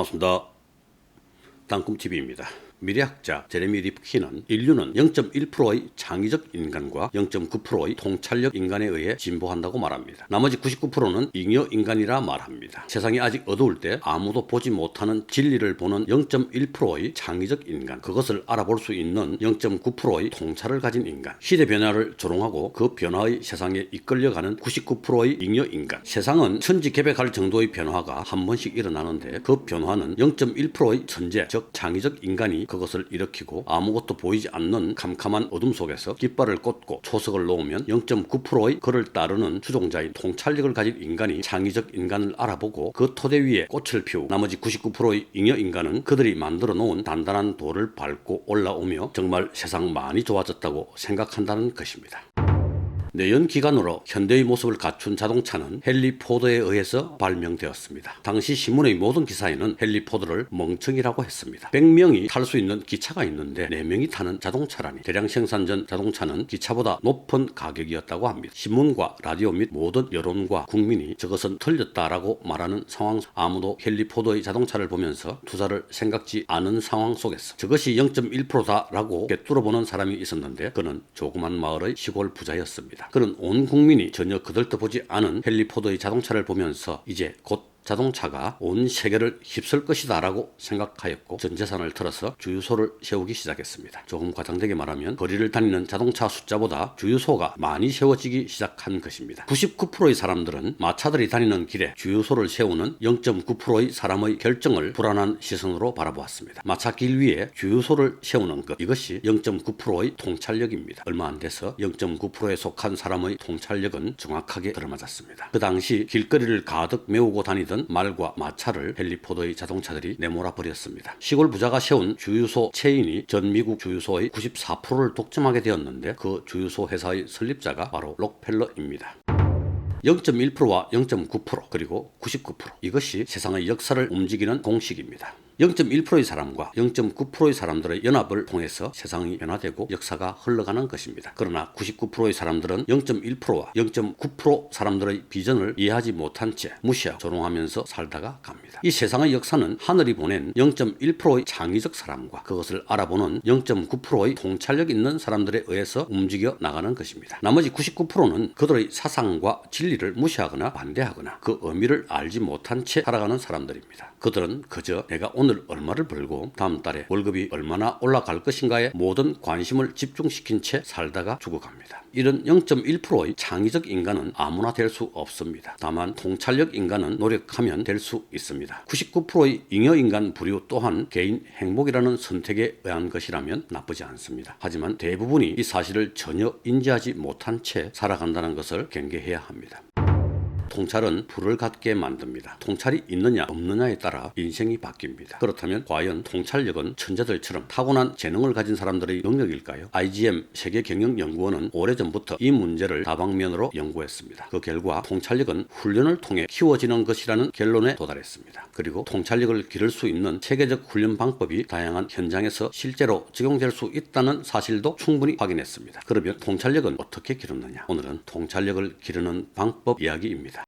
반갑습니다. 땅꿈TV입니다. 미래학자 제레미 리프킨은 인류는 0.1%의 창의적 인간과 0.9%의 통찰력 인간에 의해 진보한다고 말합니다. 나머지 99%는 잉여 인간이라 말합니다. 세상이 아직 어두울 때 아무도 보지 못하는 진리를 보는 0.1%의 창의적 인간, 그것을 알아볼 수 있는 0.9%의 통찰을 가진 인간, 시대 변화를 조롱하고 그 변화의 세상에 이끌려가는 99%의 잉여 인간. 세상은 천지개벽할 정도의 변화가 한 번씩 일어나는데 그 변화는 0.1%의 천재, 즉 창의적 인간이 그것을 일으키고 아무것도 보이지 않는 캄캄한 어둠 속에서 깃발을 꽂고 초석을 놓으면 0.9%의 그를 따르는 추종자인 통찰력을 가진 인간이 창의적 인간을 알아보고 그 토대 위에 꽃을 피우고 나머지 99%의 잉여 인간은 그들이 만들어 놓은 단단한 돌을 밟고 올라오며 정말 세상 많이 좋아졌다고 생각한다는 것입니다. 내연 기관으로 현대의 모습을 갖춘 자동차는 헨리 포드에 의해서 발명되었습니다. 당시 신문의 모든 기사에는 헨리 포드를 멍청이라고 했습니다. 100명이 탈 수 있는 기차가 있는데 4명이 타는 자동차라니. 대량 생산 전 자동차는 기차보다 높은 가격이었다고 합니다. 신문과 라디오 및 모든 여론과 국민이 저것은 틀렸다라고 말하는 상황, 아무도 헨리 포드의 자동차를 보면서 투자를 생각지 않은 상황 속에서 저것이 0.1%다라고 꿰뚫어보는 사람이 있었는데 그는 조그만 마을의 시골 부자였습니다. 그는 온 국민이 전혀 그들떠보지 않은 헨리 포드의 자동차를 보면서 이제 곧 자동차가 온 세계를 휩쓸 것이다 라고 생각하였고 전 재산을 털어서 주유소를 세우기 시작했습니다. 조금 과장되게 말하면 거리를 다니는 자동차 숫자보다 주유소가 많이 세워지기 시작한 것입니다. 99%의 사람들은 마차들이 다니는 길에 주유소를 세우는 0.9%의 사람의 결정을 불안한 시선으로 바라보았습니다. 마차 길 위에 주유소를 세우는 것, 이것이 0.9%의 통찰력입니다. 얼마 안 돼서 0.9%에 속한 사람의 통찰력은 정확하게 들어맞았습니다. 그 당시 길거리를 가득 메우고 다니던 말과 마차를 헨리 포드의 자동차들이 내몰아 버렸습니다. 시골 부자가 세운 주유소 체인이 전 미국 주유소의 94%를 독점하게 되었는데 그 주유소 회사의 설립자가 바로 록펠러입니다. 0.1%와 0.9% 그리고 99%, 이것이 세상의 역사를 움직이는 공식입니다. 0.1%의 사람과 0.9%의 사람들의 연합을 통해서 세상이 변화되고 역사가 흘러가는 것입니다. 그러나 99%의 사람들은 0.1%와 0.9% 사람들의 비전을 이해하지 못한 채 무시하고 조롱하면서 살다가 갑니다. 이 세상의 역사는 하늘이 보낸 0.1%의 창의적 사람과 그것을 알아보는 0.9%의 통찰력 있는 사람들에 의해서 움직여 나가는 것입니다. 나머지 99%는 그들의 사상과 진리를 무시하거나 반대하거나 그 의미를 알지 못한 채 살아가는 사람들입니다. 그들은 그저 내가 오늘 얼마를 벌고 다음 달에 월급이 얼마나 올라갈 것인가에 모든 관심을 집중시킨 채 살다가 죽어갑니다. 이런 0.1%의 창의적 인간은 아무나 될 수 없습니다. 다만 통찰력 인간은 노력하면 될 수 있습니다. 99%의 잉여 인간 부류 또한 개인 행복이라는 선택에 의한 것이라면 나쁘지 않습니다. 하지만 대부분이 이 사실을 전혀 인지하지 못한 채 살아간다는 것을 경계해야 합니다. 통찰은 불을 갖게 만듭니다. 통찰이 있느냐 없느냐에 따라 인생이 바뀝니다. 그렇다면 과연 통찰력은 천재들처럼 타고난 재능을 가진 사람들의 능력일까요? IGM 세계경영연구원은 오래전부터 이 문제를 다방면으로 연구했습니다. 그 결과 통찰력은 훈련을 통해 키워지는 것이라는 결론에 도달했습니다. 그리고 통찰력을 기를 수 있는 체계적 훈련 방법이 다양한 현장에서 실제로 적용될 수 있다는 사실도 충분히 확인했습니다. 그러면 통찰력은 어떻게 기르느냐? 오늘은 통찰력을 기르는 방법 이야기입니다.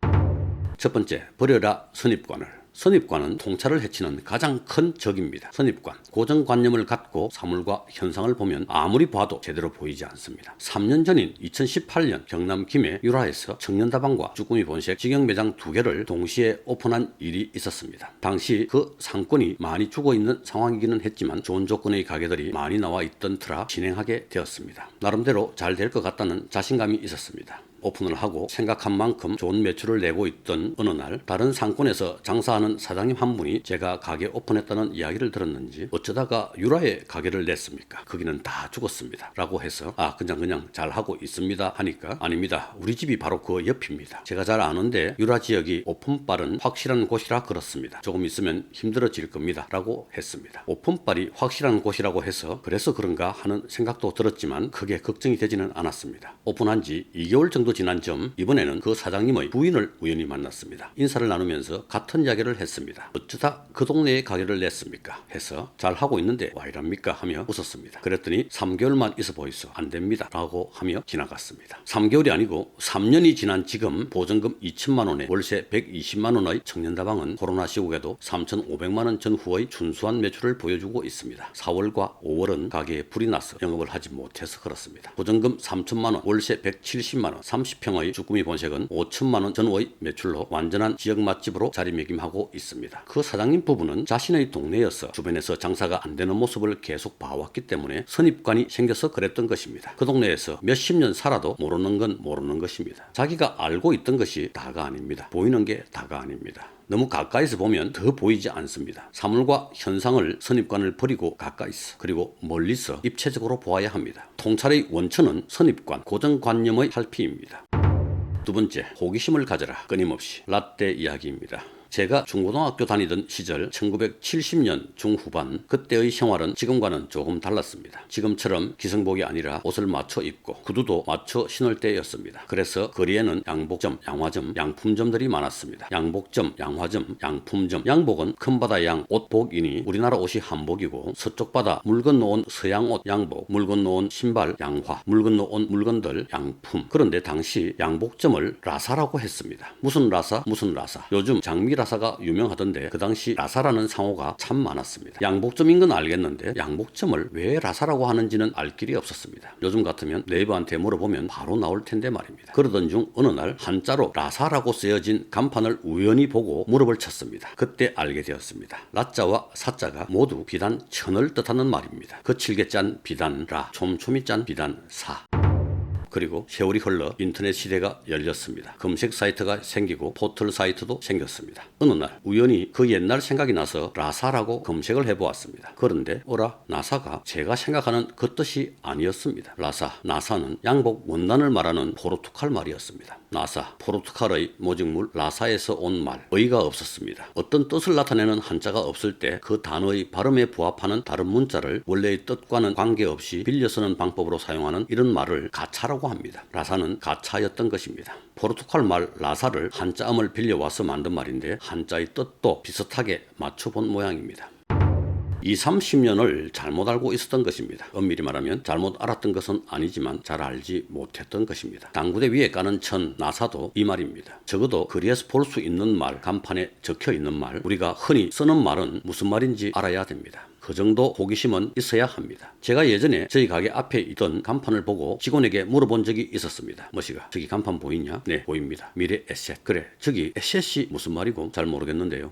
첫 번째, 버려라 선입관을. 선입관은 통찰을 해치는 가장 큰 적입니다. 선입관, 고정관념을 갖고 사물과 현상을 보면 아무리 봐도 제대로 보이지 않습니다. 3년 전인 2018년 경남 김해 유라에서 청년다방과 쭈꾸미 본색 직영매장 2개를 동시에 오픈한 일이 있었습니다. 당시 그 상권이 많이 죽어있는 상황이기는 했지만 좋은 조건의 가게들이 많이 나와 있던 터라 진행하게 되었습니다. 나름대로 잘 될 것 같다는 자신감이 있었습니다. 오픈을 하고 생각한 만큼 좋은 매출을 내고 있던 어느 날 다른 상권에서 장사하는 사장님 한 분이 제가 가게 오픈했다는 이야기를 들었는지 어쩌다가 유라에 가게를 냈습니까? 거기는 다 죽었습니다 라고 해서 그냥 잘하고 있습니다 하니까 아닙니다. 우리 집이 바로 그 옆입니다. 제가 잘 아는데 유라 지역이 오픈빨은 확실한 곳이라 그렇습니다. 조금 있으면 힘들어질 겁니다 라고 했습니다. 오픈빨이 확실한 곳이라고 해서 그래서 그런가 하는 생각도 들었지만 크게 걱정이 되지는 않았습니다. 오픈한 지 2개월 정도 정도 지난 점 이번에는 그 사장님의 부인을 우연히 만났습니다. 인사를 나누면서 같은 이야기를 했습니다. 어쩌다 그 동네에 가게를 냈습니까? 해서 잘하고 있는데 와 이랍니까? 하며 웃었습니다. 그랬더니 3개월만 있어 보이소. 안 됩니다. 라고 하며 지나갔습니다. 3개월이 아니고 3년이 지난 지금 보증금 2천만 원에 월세 120만 원의 청년다방은 코로나 시국에도 3,500만 원 전후의 준수한 매출을 보여주고 있습니다. 4월과 5월은 가게에 불이 나서 영업을 하지 못해서 그렇습니다. 보증금 3천만 원, 월세 170만 원, 30평의 주꾸미 본색은 5천만 원 전후의 매출로 완전한 지역 맛집으로 자리매김하고 있습니다. 그 사장님 부부는 자신의 동네여서 주변에서 장사가 안 되는 모습을 계속 봐왔기 때문에 선입관이 생겨서 그랬던 것입니다. 그 동네에서 몇십 년 살아도 모르는 건 모르는 것입니다. 자기가 알고 있던 것이 다가 아닙니다. 보이는 게 다가 아닙니다. 너무 가까이서 보면 더 보이지 않습니다. 사물과 현상을 선입관을 버리고 가까이서 그리고 멀리서 입체적으로 보아야 합니다. 통찰의 원천은 선입관, 고정관념의 탈피입니다. 두 번째, 호기심을 가져라. 끊임없이 라떼 이야기입니다. 제가 중고등학교 다니던 시절 1970년 중후반 그때의 생활은 지금과는 조금 달랐습니다. 지금처럼 기성복이 아니라 옷을 맞춰 입고 구두도 맞춰 신을 때였습니다. 그래서 거리에는 양복점, 양화점, 양품점들이 많았습니다. 양복점, 양화점, 양품점. 양복은 큰 바다 양 옷복이니 우리나라 옷이 한복이고 서쪽 바다 물 건너온 서양옷 양복, 물 건너온 신발 양화, 물 건너온 물건들 양품. 그런데 당시 양복점을 라사라고 했습니다. 무슨 라사? 무슨 라사. 요즘 장미 라사가 유명하던데 그 당시 라사라는 상호가 참 많았습니다. 양복점인 건 알겠는데 양복점을 왜 라사라고 하는지는 알 길이 없었습니다. 요즘 같으면 네이버한테 물어보면 바로 나올 텐데 말입니다. 그러던 중 어느 날 한자로 라사라고 쓰여진 간판을 우연히 보고 무릎을 쳤습니다. 그때 알게 되었습니다. 라자와 사자가 모두 비단 천을 뜻하는 말입니다. 거칠게 짠 비단 라, 촘촘히 짠 비단 사. 그리고 세월이 흘러 인터넷 시대가 열렸습니다. 검색 사이트가 생기고 포털 사이트도 생겼습니다. 어느 날 우연히 그 옛날 생각이 나서 라사라고 검색을 해보았습니다. 그런데 어라 나사가 제가 생각하는 그 뜻이 아니었습니다. 라사, 나사는 양복 원단을 말하는 포르투갈 말이었습니다. 나사, 포르투갈의 모직물 라사에서 온 말, 의의가 없었습니다. 어떤 뜻을 나타내는 한자가 없을 때 그 단어의 발음에 부합하는 다른 문자를 원래의 뜻과는 관계없이 빌려 쓰는 방법으로 사용하는 이런 말을 가차라고 합니다. 라사는 가차였던 것입니다. 포르투갈 말 라사를 한자음을 빌려와서 만든 말인데 한자의 뜻도 비슷하게 맞춰본 모양입니다. 20-30년을 잘못 알고 있었던 것입니다. 엄밀히 말하면 잘못 알았던 것은 아니지만 잘 알지 못했던 것입니다. 당구대 위에 까는 천, 나사도 이 말입니다. 적어도 거리에서 볼 수 있는 말, 간판에 적혀 있는 말, 우리가 흔히 쓰는 말은 무슨 말인지 알아야 됩니다. 그 정도 호기심은 있어야 합니다. 제가 예전에 저희 가게 앞에 있던 간판을 보고 직원에게 물어본 적이 있었습니다. 뭐시가 저기 간판 보이냐? 네, 보입니다. 미래 에셋. 그래, 저기 에셋이 무슨 말이고? 잘 모르겠는데요.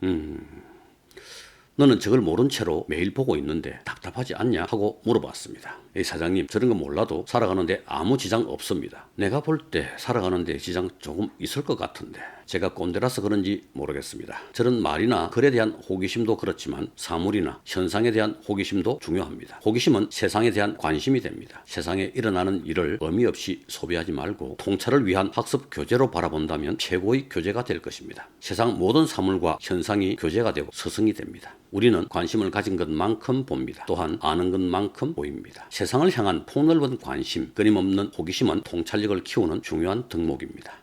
너는 저걸 모른 채로 매일 보고 있는데 답답하지 않냐? 하고 물어봤습니다. 이 사장님, 저런 거 몰라도 살아가는데 아무 지장 없습니다. 내가 볼 때 살아가는데 지장 조금 있을 것 같은데 제가 꼰대라서 그런지 모르겠습니다. 저런 말이나 글에 대한 호기심도 그렇지만 사물이나 현상에 대한 호기심도 중요합니다. 호기심은 세상에 대한 관심이 됩니다. 세상에 일어나는 일을 의미 없이 소비하지 말고 통찰을 위한 학습 교재로 바라본다면 최고의 교재가 될 것입니다. 세상 모든 사물과 현상이 교재가 되고 스승이 됩니다. 우리는 관심을 가진 것만큼 봅니다. 또한 아는 것만큼 보입니다. 세상을 향한 폭넓은 관심, 끊임없는 호기심은 통찰력을 키우는 중요한 덕목입니다.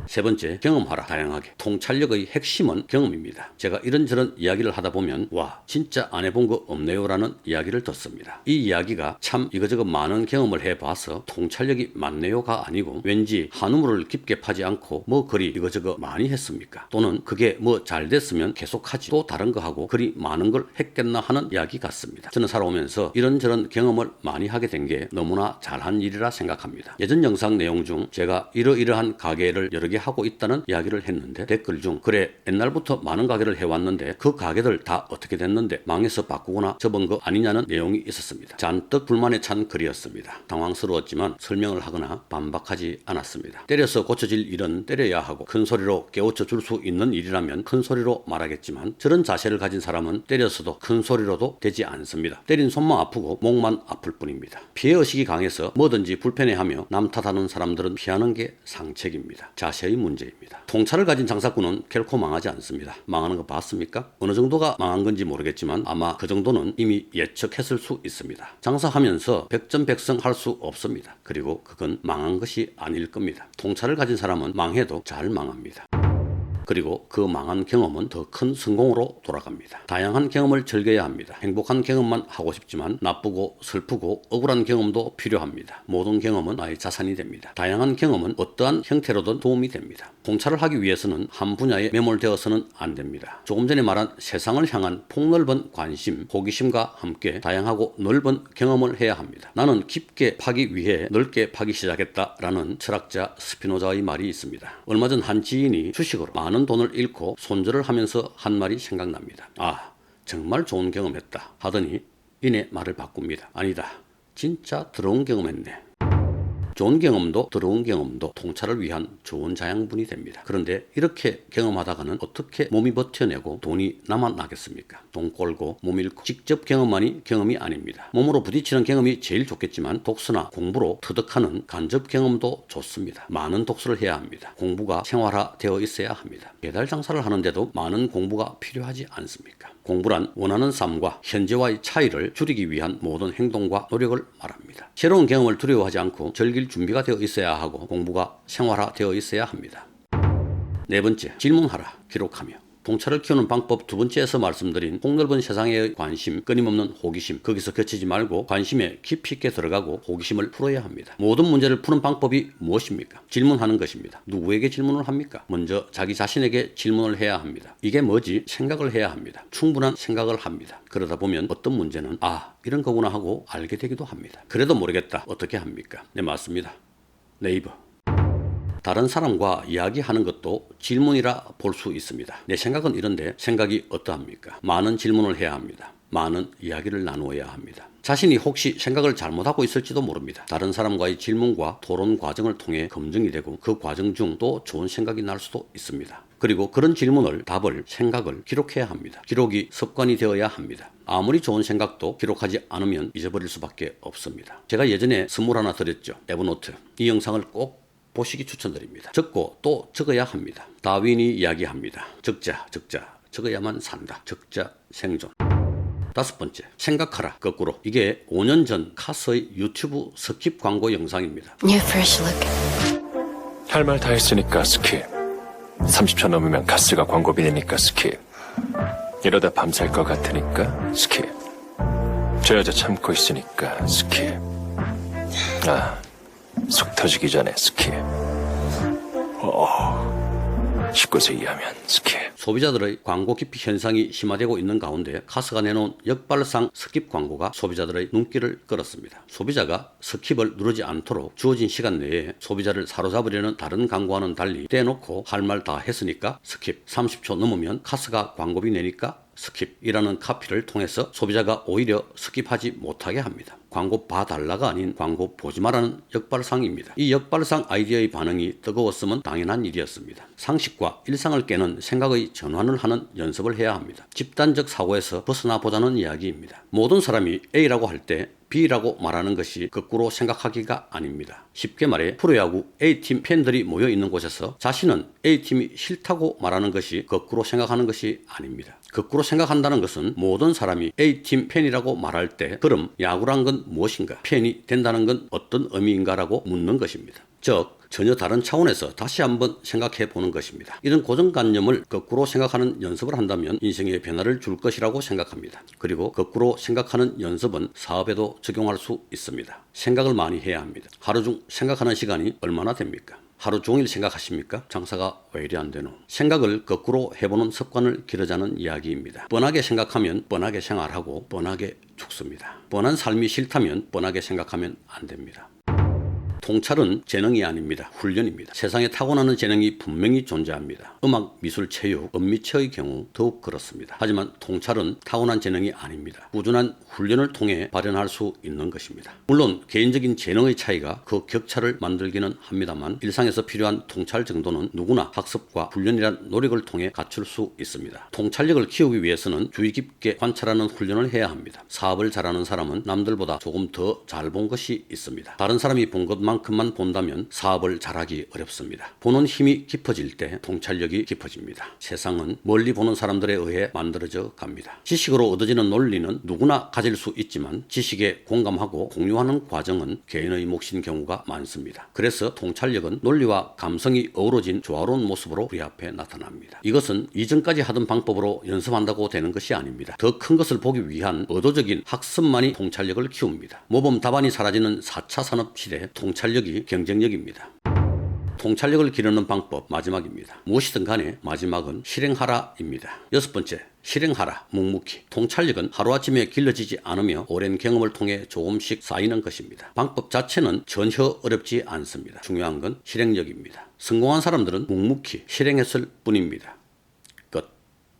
세 번째, 경험하라. 다양하게. 통찰력의 핵심은 경험입니다. 제가 이런저런 이야기를 하다 보면 와 진짜 안 해본 거 없네요 라는 이야기를 듣습니다. 이 이야기가 참 이거저거 많은 경험을 해봐서 통찰력이 많네요가 아니고 왠지 한우물을 깊게 파지 않고 뭐 그리 이거저거 많이 했습니까? 또는 그게 뭐 잘 됐으면 계속하지 또 다른 거 하고 그리 많은 걸 했겠나 하는 이야기 같습니다. 저는 살아오면서 이런저런 경험을 많이 하게 된 게 너무나 잘한 일이라 생각합니다. 예전 영상 내용 중 제가 이러이러한 가게를 여러 개 하고 있다는 이야기를 했는데 댓글 중 그래 옛날부터 많은 가게를 해왔는데 그 가게들 다 어떻게 됐는데 망해서 바꾸거나 접은 거 아니냐는 내용이 있었습니다. 잔뜩 불만에 찬 글이었습니다. 당황스러웠지만 설명을 하거나 반박하지 않았습니다. 때려서 고쳐질 일은 때려야 하고 큰 소리로 깨우쳐 줄 수 있는 일이라면 큰 소리로 말하겠지만 저런 자세를 가진 사람은 때렸어도 큰 소리로도 되지 않습니다. 때린 손만 아프고 목만 아플 뿐입니다. 피해의식이 강해서 뭐든지 불편해하며 남 탓하는 사람들은 피하는 게 상책입니다. 자세 자체의 문제입니다. 통찰을 가진 장사꾼은 결코 망하지 않습니다. 망하는 거 봤습니까? 어느 정도가 망한 건지 모르겠지만 아마 그 정도는 이미 예측했을 수 있습니다. 장사하면서 백전백승 할 수 없습니다. 그리고 그건 망한 것이 아닐 겁니다. 통찰을 가진 사람은 망해도 잘 망합니다. 그리고 그 망한 경험은 더 큰 성공으로 돌아갑니다. 다양한 경험을 즐겨야 합니다. 행복한 경험만 하고 싶지만 나쁘고 슬프고 억울한 경험도 필요합니다. 모든 경험은 나의 자산이 됩니다. 다양한 경험은 어떠한 형태로든 도움이 됩니다. 통찰을 하기 위해서는 한 분야에 매몰되어서는 안 됩니다. 조금 전에 말한 세상을 향한 폭넓은 관심, 호기심과 함께 다양하고 넓은 경험을 해야 합니다. 나는 깊게 파기 위해 넓게 파기 시작했다라는 철학자 스피노자의 말이 있습니다. 얼마 전 한 지인이 주식으로 많은 돈을 잃고 손절을 하면서 한 말이 생각납니다. 아, 정말 좋은 경험했다 하더니 이내 말을 바꿉니다. 아니다, 진짜 더러운 경험했네. 좋은 경험도 더러운 경험도 통찰을 위한 좋은 자양분이 됩니다. 그런데 이렇게 경험하다가는 어떻게 몸이 버텨내고 돈이 남아나겠습니까? 돈 꼴고 몸 잃고 직접 경험만이 경험이 아닙니다. 몸으로 부딪히는 경험이 제일 좋겠지만 독서나 공부로 터득하는 간접 경험도 좋습니다. 많은 독서를 해야 합니다. 공부가 생활화되어 있어야 합니다. 배달 장사를 하는데도 많은 공부가 필요하지 않습니까? 공부란 원하는 삶과 현재와의 차이를 줄이기 위한 모든 행동과 노력을 말합니다. 새로운 경험을 두려워하지 않고 즐길 준비가 되어 있어야 하고 공부가 생활화되어 있어야 합니다. 네 번째, 질문하라, 기록하며. 통찰을 키우는 방법 두 번째에서 말씀드린 폭넓은 세상의 관심, 끊임없는 호기심, 거기서 그치지 말고 관심에 깊이 있게 들어가고 호기심을 풀어야 합니다. 모든 문제를 푸는 방법이 무엇입니까? 질문하는 것입니다. 누구에게 질문을 합니까? 먼저 자기 자신에게 질문을 해야 합니다. 이게 뭐지? 생각을 해야 합니다. 충분한 생각을 합니다. 그러다 보면 어떤 문제는 이런 거구나 하고 알게 되기도 합니다. 그래도 모르겠다. 어떻게 합니까? 네, 맞습니다. 네이버. 다른 사람과 이야기하는 것도 질문이라 볼 수 있습니다. 내 생각은 이런데 생각이 어떠합니까? 많은 질문을 해야 합니다. 많은 이야기를 나누어야 합니다. 자신이 혹시 생각을 잘못하고 있을지도 모릅니다. 다른 사람과의 질문과 토론 과정을 통해 검증이 되고 그 과정 중 또 좋은 생각이 날 수도 있습니다. 그리고 그런 질문을, 답을, 생각을 기록해야 합니다. 기록이 습관이 되어야 합니다. 아무리 좋은 생각도 기록하지 않으면 잊어버릴 수밖에 없습니다. 제가 예전에 선물 하나 드렸죠. 에버노트. 이 영상을 꼭 보시기 추천드립니다. 적고 또 적어야 합니다. 다윈이 이야기합니다. 적자, 적어야만 산다. 적자 생존. 다섯 번째, 생각하라, 거꾸로. 이게 5년 전 카스의 유튜브 스킵 광고 영상입니다. New fresh look. 할 말 다 했으니까 스킵. 30초 넘으면 가스가 광고비 내니까 스킵. 이러다 밤샐 것 같으니까 스킵. 저 여자 참고 있으니까 스킵. 속 터지기 전에 스킵. 19세 이하면 스킵. 소비자들의 광고 기피 현상이 심화되고 있는 가운데 카스가 내놓은 역발상 스킵 광고가 소비자들의 눈길을 끌었습니다. 소비자가 스킵을 누르지 않도록 주어진 시간 내에 소비자를 사로잡으려는 다른 광고와는 달리 떼놓고 할 말 다 했으니까 스킵, 30초 넘으면 카스가 광고비 내니까 스킵이라는 카피를 통해서 소비자가 오히려 스킵하지 못하게 합니다. 광고 봐달라가 아닌 광고 보지 마라는 역발상입니다. 이 역발상 아이디어의 반응이 뜨거웠으면 당연한 일이었습니다. 상식과 일상을 깨는 생각의 전환을 하는 연습을 해야 합니다. 집단적 사고에서 벗어나 보자는 이야기입니다. 모든 사람이 A라고 할 때 B라고 말하는 것이 거꾸로 생각하기가 아닙니다. 쉽게 말해 프로야구 A팀 팬들이 모여 있는 곳에서 자신은 A팀이 싫다고 말하는 것이 거꾸로 생각하는 것이 아닙니다. 거꾸로 생각한다는 것은 모든 사람이 A팀 팬이라고 말할 때 그럼 야구란 건 무엇인가? 팬이 된다는 건 어떤 의미인가라고 묻는 것입니다. 즉 전혀 다른 차원에서 다시 한번 생각해 보는 것입니다. 이런 고정관념을 거꾸로 생각하는 연습을 한다면 인생에 변화를 줄 것이라고 생각합니다. 그리고 거꾸로 생각하는 연습은 사업에도 적용할 수 있습니다. 생각을 많이 해야 합니다. 하루 중 생각하는 시간이 얼마나 됩니까? 하루 종일 생각하십니까? 장사가 왜 이리 안 되노? 생각을 거꾸로 해보는 습관을 기르자는 이야기입니다. 뻔하게 생각하면 뻔하게 생활하고 뻔하게 죽습니다. 뻔한 삶이 싫다면 뻔하게 생각하면 안 됩니다. 통찰은 재능이 아닙니다. 훈련입니다. 세상에 타고나는 재능이 분명히 존재합니다. 음악, 미술, 체육, 은미체의 경우 더욱 그렇습니다. 하지만 통찰은 타고난 재능이 아닙니다. 꾸준한 훈련을 통해 발현할 수 있는 것입니다. 물론 개인적인 재능의 차이가 그 격차를 만들기는 합니다만 일상에서 필요한 통찰 정도는 누구나 학습과 훈련이란 노력을 통해 갖출 수 있습니다. 통찰력을 키우기 위해서는 주의 깊게 관찰하는 훈련을 해야 합니다. 사업을 잘하는 사람은 남들보다 조금 더 잘 본 것이 있습니다. 다른 사람이 본 것만 만큼만 본다면 사업을 잘하기 어렵습니다. 보는 힘이 깊어질 때 통찰력이 깊어집니다. 세상은 멀리 보는 사람들에 의해 만들어져 갑니다. 지식으로 얻어지는 논리는 누구나 가질 수 있지만 지식에 공감하고 공유하는 과정은 개인의 몫인 경우가 많습니다. 그래서 통찰력은 논리와 감성이 어우러진 조화로운 모습으로 우리 앞에 나타납니다. 이것은 이전까지 하던 방법으로 연습한다고 되는 것이 아닙니다. 더 큰 것을 보기 위한 의도적인 학습만이 통찰력을 키웁니다. 모범 답안이 사라지는 4차 산업 시대, 통찰력이 경쟁력입니다. 통찰력을 기르는 방법 마지막입니다. 무엇이든 간에 마지막은 실행하라입니다. 6번째, 실행하라, 묵묵히. 통찰력은 하루아침에 길러지지 않으며 오랜 경험을 통해 조금씩 쌓이는 것입니다. 방법 자체는 전혀 어렵지 않습니다. 중요한 건 실행력입니다. 성공한 사람들은 묵묵히 실행했을 뿐입니다.